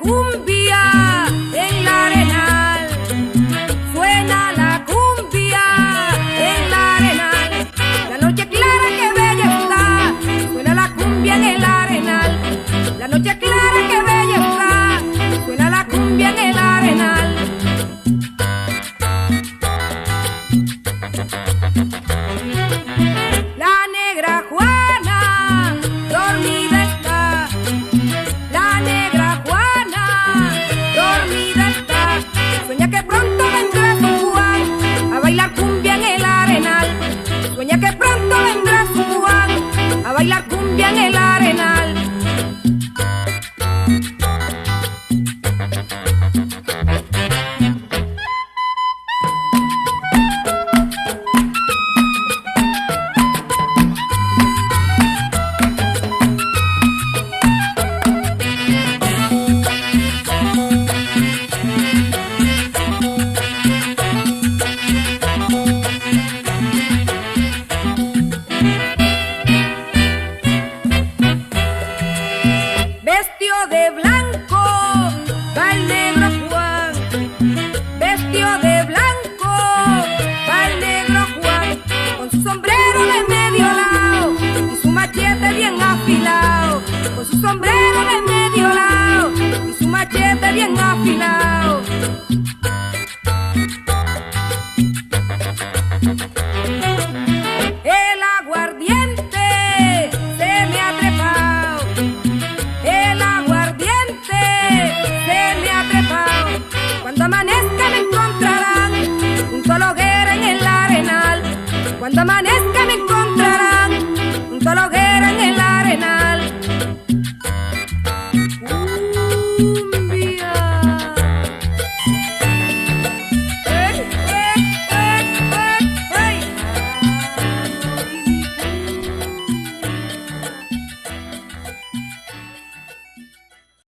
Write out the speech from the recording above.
cumbia en la arenal, suena la cumbia en la arenal. La noche clara que bella está, suena la cumbia en el arenal. La noche clara que bella está, suena la cumbia en el arenal. La negra Juana dormida está, la negra Juana dormida está. Sueña que pronto vendrá su Juan a bailar cumbia en el arenal. Sueña que pronto vendrá su Juan a bailar cumbia en el arenal. Vestido de blanco va el negro Juan, vestido de blanco va el negro Juan, con su sombrero de medio lado y su machete bien afilado, con su sombrero de medio lado y su machete bien afilado. El aguardiente se me ha trepado, el aguardiente se me ha trepado. Cuando amanezca me encontrarán junto a la hoguera en el arenal. Cuando amanezca me encontrarán